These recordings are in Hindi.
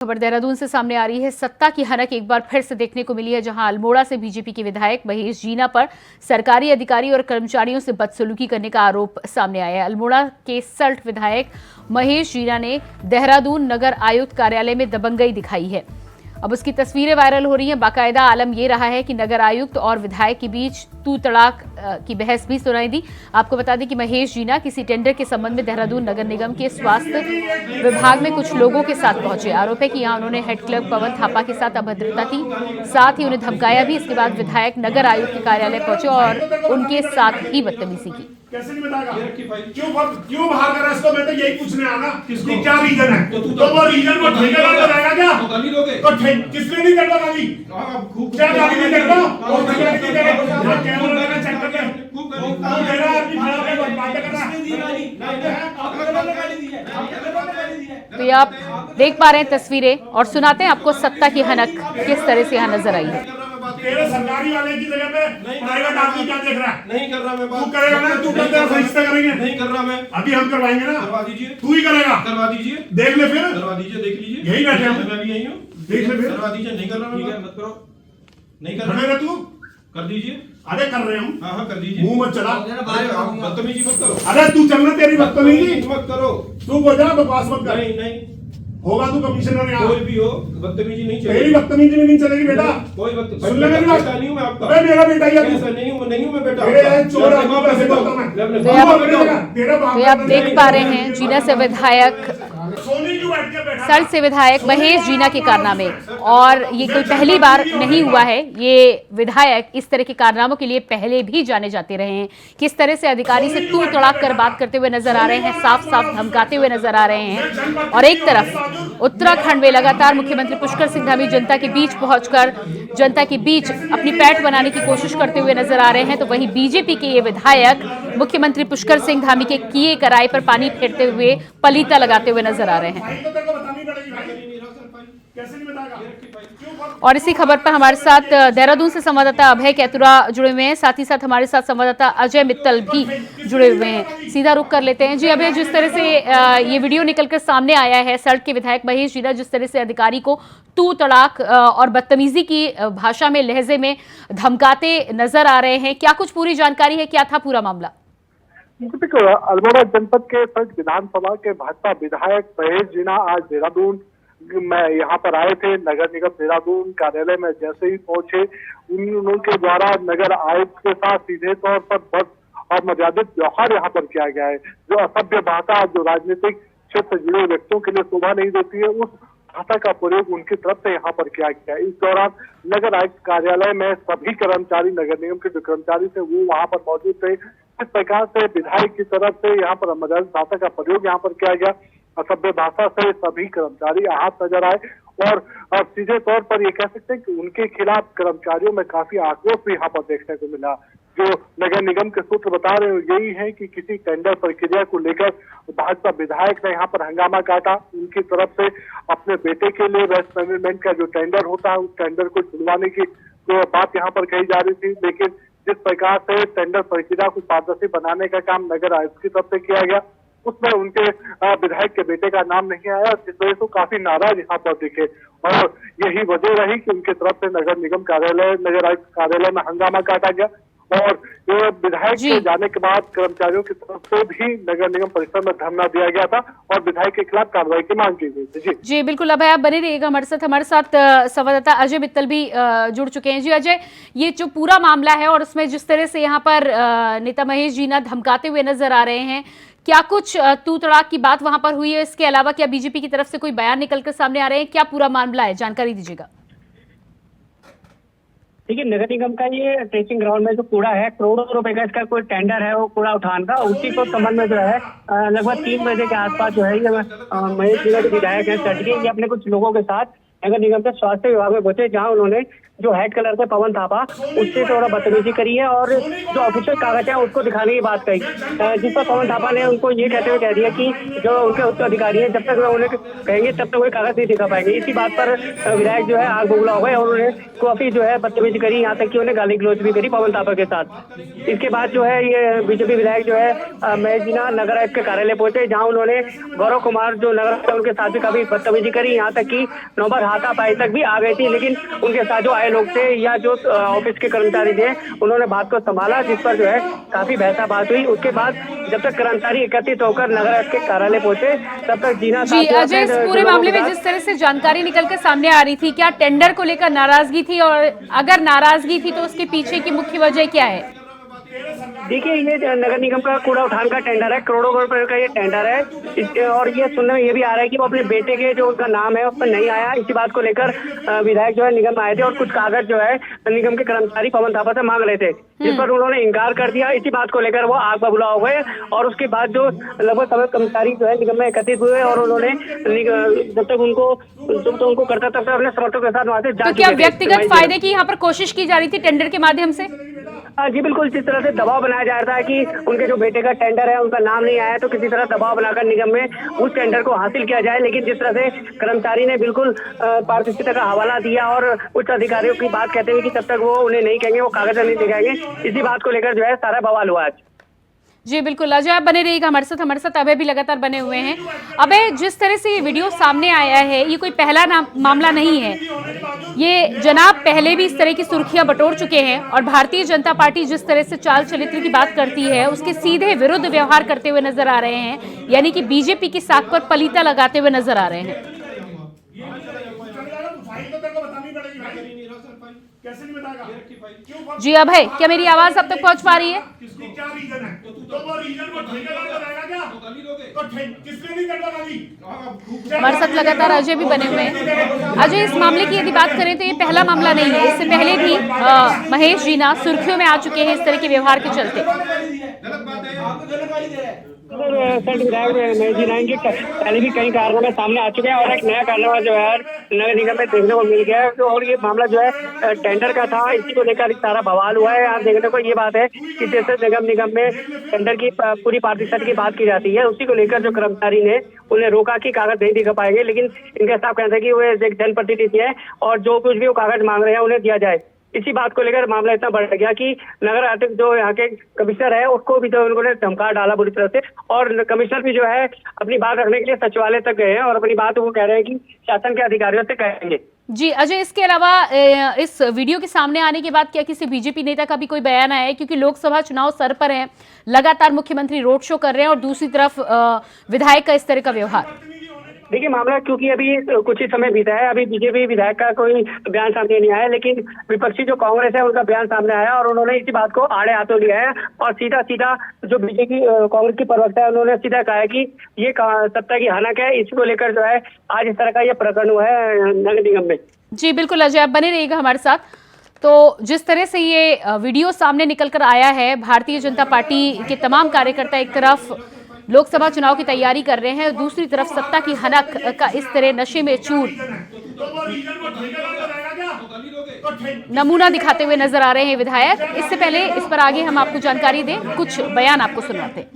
खबर देहरादून से सामने आ रही है। सत्ता की हनक एक बार फिर से देखने को मिली है, जहां अल्मोड़ा से बीजेपी के विधायक महेश जीना पर सरकारी अधिकारी और कर्मचारियों से बदसलूकी करने का आरोप सामने आया है। अल्मोड़ा के सल्ट विधायक महेश जीना ने देहरादून नगर आयुक्त कार्यालय में दबंगई दिखाई है। अब उसकी तस्वीरें वायरल हो रही हैं। बाकायदा आलम यह रहा है कि नगर आयुक्त और विधायक के बीच तू तड़ाक की बहस भी सुनाई दी। आपको बता दें कि महेश जीना किसी टेंडर के संबंध में देहरादून नगर निगम के स्वास्थ्य विभाग में कुछ लोगों के साथ पहुंचे। आरोप है कि यहां उन्होंने हेड क्लर्क पवन थापा के साथ अभद्रता की, साथ ही उन्हें धमकाया भी। इसके बाद विधायक नगर आयुक्त के कार्यालय पहुंचे और उनके साथ ही बदतमीजी की। कैसे नहीं बताएगा? क्यों बाहर कर रहा है इसको? मैं तो यही पूछने आना कि क्या रीजन है। तो वो रीजन को ठेकेदार बताएगा क्या? तो किसने नहीं करवा गाली? क्या गाली नहीं करवा? और ठेकेदार नहीं करेगा। कैमरा लगा चेक करके खूब दे रहा है, अपनी खराब है, बात कर रहा है। तो ये आप देख पा रहे हैं तस्वीरें और सुनाते हैं आपको सत्ता की हनक किस तरह से यहाँ नजर आई है। तेरे सरकारी वाले की जगह पे प्राइवेट आदमी क्या देख रहा है? नहीं कर रहा मैं बात। तू करेगा ना? तू करते हैं फरिश्ते करेंगे? नहीं कर रहा मैं। अभी हम करवाएंगे ना। करवा दीजिए। तू ही करेगा? करवा दीजिए। देख ले फिर। करवा दीजिए, देख लीजिए। यही बैठे हम। मैं भी यही हूँ। देख ले फिर। करवा दीजिए। नहीं कर रहा मैं। मत करो। नहीं कर रहा तू। कर दीजिए। अरे कर रहे हम। हाँ कर दीजिए। मुंह मत चला। बदतमीजी मत करो। अरे तू चलना, तेरी बदतमीजी मत करो। तू बोझा बकवास मत कर। नहीं होगा तू कमिश्नर यहाँ। कोई भी हो, बदतमीजी नहीं चलेगी। तेरी बदतमीजी नहीं चलेगी बेटा। कोई सुन ले मेरी बात। नहीं हूँ मैं आपका। अरे मेरा बेटा ही ऐसा नहीं हूँ मैं बेटा। चोर है, कैसे बोलता मैं? तो आप देख पा रहे हैं जीना से विधायक सल्ट से विधायक महेश जीना के कारनामे, और ये कोई पहली बार नहीं हुआ है। ये विधायक इस तरह के कारनामों के लिए पहले भी जाने जाते रहे हैं। किस तरह से अधिकारी से तू तड़ाक कर बात करते हुए नजर आ रहे हैं, साफ साफ धमकाते हुए नजर आ रहे हैं। और एक तरफ उत्तराखंड में लगातार मुख्यमंत्री पुष्कर सिंह धामी जनता के बीच पहुंचकर जनता के बीच अपनी पैठ बनाने की कोशिश करते हुए नजर आ रहे हैं, तो वहीं बीजेपी के ये विधायक मुख्यमंत्री पुष्कर सिंह धामी के किए कराए पर पानी फेरते हुए पलीता लगाते हुए नजर आ रहे हैं। और इसी खबर पर हमारे साथ देहरादून से संवाददाता अभय कैतुरा जुड़े हुए हैं, साथ ही साथ हमारे साथ संवाददाता अजय मित्तल भी जुड़े हुए हैं। सीधा रुख कर लेते हैं। जी अभय, जिस तरह से ये वीडियो निकलकर सामने आया है, सल्ट के विधायक महेश जीना जिस तरह से अधिकारी को तू तड़ाक और बदतमीजी की भाषा में, लहजे में धमकाते नजर आ रहे हैं, क्या कुछ पूरी जानकारी है? क्या था पूरा मामला? अल्मोड़ा जनपद के सल्ट विधानसभा के भाजपा विधायक महेश जीना आज देहरादून में यहाँ पर आए थे। नगर निगम देहरादून कार्यालय में जैसे ही पहुंचे, उनके द्वारा नगर आयुक्त के साथ सीधे तौर पर बस और मर्यादित व्यवहार यहाँ पर किया गया है। जो असभ्य भाषा जो राजनीतिक क्षेत्र से जुड़े व्यक्तियों के लिए शोभा नहीं देती है, उस भाषा का प्रयोग उनकी तरफ से यहाँ पर किया गया है। इस दौरान नगर आयुक्त कार्यालय में सभी कर्मचारी, नगर निगम के जो कर्मचारी थे वो वहाँ पर मौजूद थे। इस प्रकार से विधायक की तरफ से यहाँ पर अमर्यादित भाषा का प्रयोग यहाँ पर किया गया। असभ्य भाषा से सभी कर्मचारी आहत नजर आए और सीधे तौर पर ये कह सकते हैं कि उनके खिलाफ कर्मचारियों में काफी आक्रोश भी यहाँ पर देखने को मिला। जो नगर निगम के सूत्र बता रहे हैं यही है कि किसी टेंडर प्रक्रिया को लेकर भाजपा विधायक ने यहाँ पर हंगामा काटा। उनकी तरफ से अपने बेटे के लिए वेस्ट मैनेजमेंट का जो टेंडर होता है उस टेंडर को छुड़वाने की तो बात यहाँ पर कही जा रही थी, लेकिन जिस प्रकार से टेंडर प्रक्रिया को पारदर्शी बनाने का काम नगर आयुक्त की तरफ से किया गया, उसमें उनके विधायक के बेटे का नाम नहीं आया, जिस वजह से काफी नाराज यहाँ पर दिखे। और यही वजह रही कि उनकी तरफ से नगर निगम कार्यालय, नगर आयुक्त कार्यालय में हंगामा काटा गया। और विधायक के जाने के बाद कर्मचारियों की तरफ से भी नगर निगम परिसर में धरना दिया गया था और विधायक के खिलाफ कार्रवाई की मांग की गई थी। जी बिल्कुल अभय, आप बने रहिएगा हमारे साथ संवाददाता अजय मित्तल भी जुड़ चुके हैं। जी अजय, ये जो पूरा मामला है और उसमें जिस तरह से यहाँ पर नेता महेश जीना धमकाते हुए नजर आ रहे हैं, क्या कुछ तू तड़ाक की बात वहां पर हुई है? इसके अलावा क्या बीजेपी की तरफ से कोई बयान निकलकर सामने आ रहे हैं? क्या पूरा मामला है, जानकारी दीजिएगा। देखिए, नगर निगम का ये टेस्टिंग ग्राउंड में जो कूड़ा है, करोड़ों रुपए का इसका कोई टेंडर है वो कूड़ा उठान का, उसी को संबंध में जो है लगभग 3 बजे के आसपास जो है ये महेश जीना के विधायक है सल्ट के, ये अपने कुछ लोगों के साथ नगर निगम के स्वास्थ्य विभाग में पहुंचे, जहाँ उन्होंने जो हेड कलर थे पवन थापा, उससे थोड़ा बदतमीजी करी है और जो ऑफिशियल कागज है उसको दिखाने की बात कही, जिस पर पवन थापा ने उनको ये कहते हुए कह दिया कि जो उनके उच्च अधिकारी हैं जब तक वे उन्हें कहेंगे तब तक वो कागज नहीं दिखा पाएंगे। इसी बात पर विधायक जो है आग बबूला हो गए और उन्होंने काफी जो है बदतमीजी करी, यहाँ तक कि उन्हें गाली गलौज भी करी पवन थापा के साथ। इसके बाद जो है ये बीजेपी विधायक जो है महेश जीना नगर आयुक्त के कार्यालय पहुंचे, जहाँ उन्होंने गौरव कुमार जो नगर आयुक्त उनके साथ भी काफी बदतमीजी करी, यहाँ तक कि नौबत हाथापाई तक भी आ गई थी। लेकिन उनके साथ जो आए लोग थे या जो ऑफिस के कर्मचारी थे उन्होंने बात को संभाला, जिस पर जो है काफी बहसाबात हुई। उसके बाद जब तक कर्मचारी एकत्रित होकर नगर आयुक्त के कार्यालय पहुंचे तब तक जीना जी अजय, इस पूरे मामले में जिस तरह से जानकारी निकल के सामने आ रही थी, क्या टेंडर को लेकर नाराजगी थी, और अगर नाराजगी थी तो उसके पीछे की मुख्य वजह क्या है? देखिए, ये नगर निगम का कूड़ा उठान का टेंडर है, करोड़ों रुपए का ये टेंडर है। और ये सुनने में ये भी आ रहा है कि वो अपने बेटे के जो उनका नाम है उस पर नहीं आया। इसी बात को लेकर विधायक जो है निगम में आए थे और कुछ कागज जो है निगम के कर्मचारी पवन थापा से मांग रहे थे, जिस पर उन्होंने इनकार कर दिया। इसी बात को लेकर वो आग बबूला हो गए और उसके बाद जो लगभग सभी कर्मचारी जो है निगम में एकत्रित हुए और उन्होंने जब तक उनको करता तब तक अपने समर्थकों के साथ वहां से तो क्या व्यक्तिगत फायदे की यहाँ पर कोशिश की जा रही थी टेंडर के माध्यम से? जी बिल्कुल, जिस तरह से दबाव बनाया जा रहा है कि उनके जो बेटे का टेंडर है उनका नाम नहीं आया, तो किसी तरह दबाव बनाकर निगम में उस टेंडर को हासिल किया जाए। लेकिन जिस तरह से कर्मचारी ने बिल्कुल पारदर्शिता का हवाला दिया और उच्च अधिकारियों की बात कहते हुए कि तब तक वो उन्हें नहीं कहेंगे, वो कागज नहीं दिखाएंगे, इसी बात को लेकर जो है सारा बवाल हुआ आज। जी बिल्कुल अजय, आप बने रहिएगा हमारे साथ अभय भी लगातार बने हुए हैं। अभय, जिस तरह से ये वीडियो सामने आया है ये कोई पहला मामला नहीं है, ये जनाब पहले भी इस तरह की सुर्खियां बटोर चुके हैं और भारतीय जनता पार्टी जिस तरह से चाल चरित्र की बात करती है उसके सीधे विरुद्ध व्यवहार करते हुए नजर आ रहे हैं, यानी कि बीजेपी की साख पर पलीता लगाते हुए नजर आ रहे हैं। कैसे नहीं बताएगा? जी अभय, क्या मेरी आवाज अब तक पहुंच पा रही है? क्या रीजन है? तो वो रीजन को ठेकेदार बताएगा क्या? तो किसने नहीं करवा गाली? हमारे साथ लगातार अजय भी बने हुए हैं। अजय, इस मामले की यदि बात करें तो ये पहला मामला नहीं है, इससे पहले भी महेश जीना सुर्खियों में आ चुके हैं इस तरह के व्यवहार के चलते। पहले भी कई कारनामे सामने आ चुके हैं और एक नया कारनामा जो है नगर निगम में देखने को मिल गया है। तो और ये मामला जो है टेंडर का था, इसी को लेकर सारा बवाल हुआ है। यहाँ देखने को ये बात है कि जैसे निगम में टेंडर की पूरी पारदर्शिता की बात की जाती है, उसी को लेकर जो कर्मचारी ने उन्हें रोका कि कागज नहीं दिखा पाएंगे, लेकिन इनका साफ कहना है कि वो एक जनप्रतिनिधि है और जो कुछ भी वो कागज मांग रहे हैं उन्हें दिया जाए। इसी बात को लेकर मामला इतना बढ़ गया कि नगर आयुक्त जो यहाँ के कमिश्नर है उसको भी तो उन्होंने धमका डाला बुरी तरह से, और कमिश्नर भी जो है अपनी बात रखने के लिए सचिवालय तक गए हैं और अपनी बात वो कह रहे हैं कि शासन के अधिकारियों से कहेंगे। जी अजय, इसके अलावा इस वीडियो के सामने आने के बाद क्या किसी बीजेपी नेता का भी कोई बयान आया है? क्योंकि लोकसभा चुनाव सर पर है, लगातार मुख्यमंत्री रोड शो कर रहे हैं और दूसरी तरफ विधायक का इस तरह का व्यवहार। देखिए, मामला क्योंकि अभी कुछ ही समय बीता है, अभी बीजेपी विधायक का कोई बयान सामने नहीं आया, लेकिन विपक्षी जो कांग्रेस है उनका बयान सामने आया और उन्होंने इसी बात को आड़े हाथों लिया है और सीधा जो बीजेपी कांग्रेस की प्रवक्ता है उन्होंने सीधा कहा है कि ये सत्ता की हनक है। इसको लेकर जो है आज इस तरह का ये प्रकरण हुआ है नगर निगम में। जी बिल्कुल अजय, आप बने रहिएगा हमारे साथ। तो जिस तरह से ये वीडियो सामने निकल कर आया है, भारतीय जनता पार्टी के तमाम कार्यकर्ता एक तरफ लोकसभा चुनाव की तैयारी कर रहे हैं, दूसरी तरफ सत्ता की हनक का इस तरह नशे में चूर नमूना दिखाते हुए नजर आ रहे हैं विधायक। इससे पहले इस पर आगे हम आपको जानकारी दें, कुछ बयान आपको सुनाते हैं।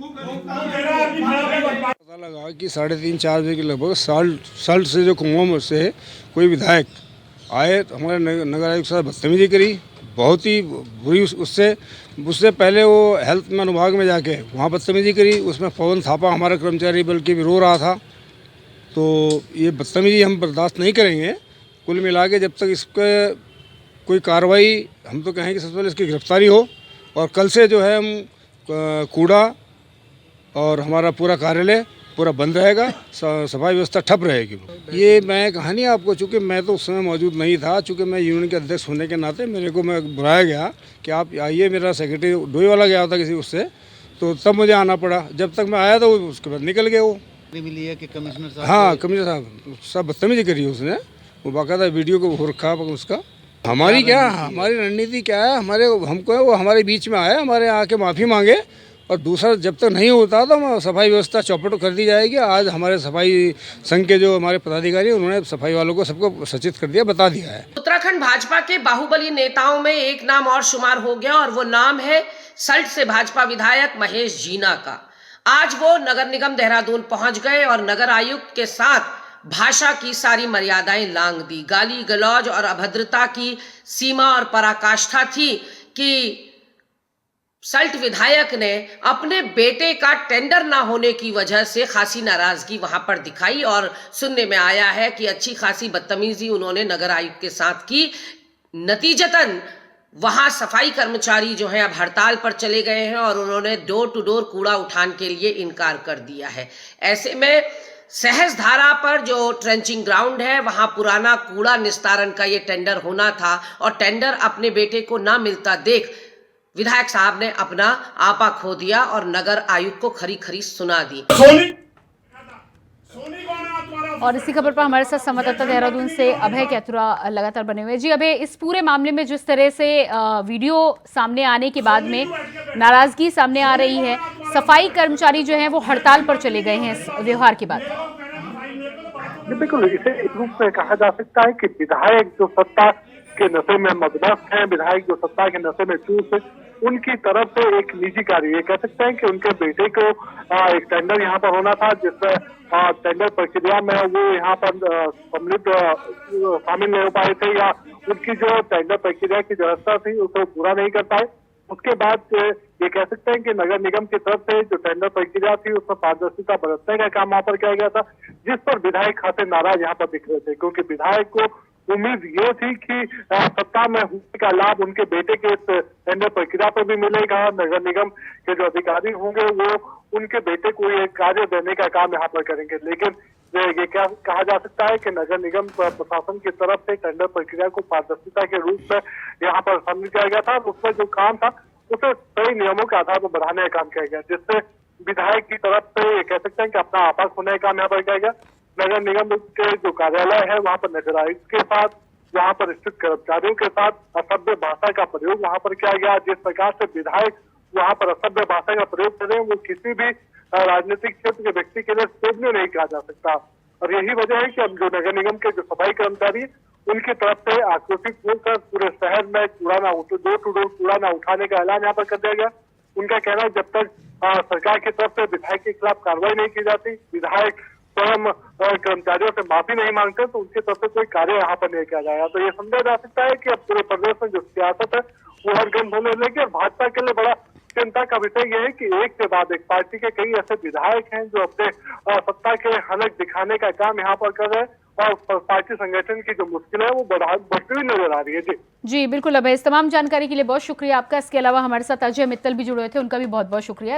पता लगा कि 3:30-4 बजे के लगभग साल्ट से जो कुआं से कोई विधायक आए, हमारे नगर आयुक्त के साथ बदतमीजी करी, बहुत ही बुरी। उससे पहले वो हेल्थ में अनुभाग में जाके वहाँ बदतमीजी करी, उसमें पवन थापा हमारा कर्मचारी बल्कि भी रो रहा था। तो ये बदतमीजी हम बर्दाश्त नहीं करेंगे। कुल मिला के जब तक इसके कोई कार्रवाई, हम तो कहें कि सबसे पहले इसकी गिरफ्तारी हो, और कल से जो है हम कूड़ा और हमारा पूरा कार्यालय पूरा बंद रहेगा, सफाई व्यवस्था ठप रहेगी। ये मैं कहानी आपको, चूँकि मैं तो उस समय मौजूद नहीं था, चूँकि मैं यूनियन के अध्यक्ष होने के नाते मेरे को बुलाया गया कि आप आइए, मेरा सेक्रेटरी डोई वाला गया था किसी उससे, तो तब मुझे आना पड़ा। जब तक मैं आया तो उसके बाद निकल गए वो। मिली है कि कमिश्नर साहब, हाँ कमिश्नर साहब बदतमीजी करी उसने, वो बाकायदा वीडियो को हो रखा उसका। हमारी रणनीति क्या है, हमको वो हमारे बीच में आया, हमारे आके माफ़ी मांगे, और दूसरा जब तक नहीं होता तो सफाई व्यवस्था चौपट कर दी जाएगी। आज हमारे सफाई संघ के जो हमारे पदाधिकारी उन्होंने सफाई वालों को सबको सचेत कर दिया, बता दिया है। उत्तराखंड भाजपा के बाहुबली नेताओं में एक नाम और शुमार हो गया और वो नाम है सल्ट से भाजपा विधायक महेश जीना का। आज वो नगर निगम देहरादून पहुंच गए और नगर आयुक्त के साथ भाषा की सारी मर्यादाएं लांघ दी। गाली गलौज और अभद्रता की सीमा और पराकाष्ठा थी कि सल्ट विधायक ने अपने बेटे का टेंडर ना होने की वजह से खासी नाराजगी वहां पर दिखाई और सुनने में आया है कि अच्छी खासी बदतमीजी उन्होंने नगर आयुक्त के साथ की। नतीजतन वहां सफाई कर्मचारी जो हैं अब हड़ताल पर चले गए हैं और उन्होंने डोर टू डोर कूड़ा उठान के लिए इनकार कर दिया है। ऐसे में सहज धारा पर जो ट्रेंचिंग ग्राउंड है वहां पुराना कूड़ा निस्तारण का ये टेंडर होना था और टेंडर अपने बेटे को ना मिलता देख विधायक साहब ने अपना आपा खो दिया और नगर आयुक्त को खरी खरी सुना दी। सोनी कौन है तुम्हारा? और इसी खबर पर हमारे साथ संवाददाता देहरादून से अभय कैथुरा लगातार बने हुए हैं। जी अभय, इस पूरे मामले में जिस तरह से वीडियो सामने आने के बाद में नाराजगी सामने आ रही है, सफाई कर्मचारी जो हैं वो हड़ताल पर चले गए हैं इस व्यवहार के बाद। बिल्कुल, इसे इस रूप में कहा जा सकता है कि विधायक जो सत्ता के नशे में मदमस्त हैं, विधायक जो सत्ता के नशे में चूस है, उनकी तरफ से एक निजी कार्य, ये कह सकते हैं कि उनके बेटे को एक टेंडर यहाँ पर होना था जिसमें टेंडर प्रक्रिया में वो यहाँ पर शामिल नहीं हो पाए थे या उनकी जो टेंडर प्रक्रिया की व्यवस्था थी उसको पूरा नहीं कर पाए। उसके बाद ये कह सकते हैं कि नगर निगम की तरफ से जो टेंडर प्रक्रिया थी उसमें पारदर्शिता बरतने का काम वहां पर किया गया था, जिस पर विधायक खासे नाराज यहाँ पर दिख रहे थे, क्योंकि विधायक को उम्मीद ये थी कि सत्ता में होने का लाभ उनके बेटे के इस टेंडर प्रक्रिया पर भी मिलेगा। नगर निगम के जो अधिकारी होंगे वो उनके बेटे को ये कार्य देने का काम यहाँ पर करेंगे। लेकिन ये क्या कहा जा सकता है कि नगर निगम प्रशासन की तरफ से टेंडर प्रक्रिया को पारदर्शिता के रूप में यहाँ पर शामिल किया गया था। उसमें जो काम था उसे सही नियमों के आधार पर बढ़ाने का काम किया गया, जिससे विधायक की तरफ से ये कह सकते हैं कि अपना आपा खोने का काम यहाँ पर किया गया। नगर निगम के जो कार्यालय है वहाँ पर नगर आयुक्त के साथ, वहाँ पर स्थित कर्मचारियों के साथ असभ्य भाषा का प्रयोग वहाँ पर किया गया। जिस प्रकार से विधायक वहाँ पर असभ्य भाषा का प्रयोग करें वो किसी भी राजनीतिक क्षेत्र के व्यक्ति के लिए शोभनीय नहीं कहा जा सकता। और यही वजह है कि अब जो नगर निगम के जो सफाई कर्मचारी उनकी तरफ से आक्रोशित होकर पूरे शहर में कूड़ा ना डोर टू डोर कूड़ा ना उठाने का ऐलान यहाँ पर कर दिया गया। उनका कहना है जब तक सरकार की तरफ से विधायक के खिलाफ कार्रवाई नहीं की जाती, विधायक स्वयं कर्मचारियों से माफी नहीं मांगते तो उनकी तरफ से कोई कार्य यहाँ पर नहीं किया जाएगा। तो ये समझा जा सकता है कि अब पूरे प्रदेश में जो सियासत है वो हर गंध होने लगी और भाजपा के लिए बड़ा चिंता का विषय यह है कि एक के बाद एक पार्टी के कई ऐसे विधायक हैं जो अपने सत्ता के हलक दिखाने का काम यहाँ पर कर रहे हैं और पार्टी संगठन की जो मुश्किल है वो बढ़ती हुई नजर आ रही है। जी बिल्कुल अभय, इस तमाम जानकारी के लिए बहुत शुक्रिया आपका। इसके अलावा हमारे साथ अजय मित्तल भी जुड़े थे, उनका भी बहुत बहुत शुक्रिया।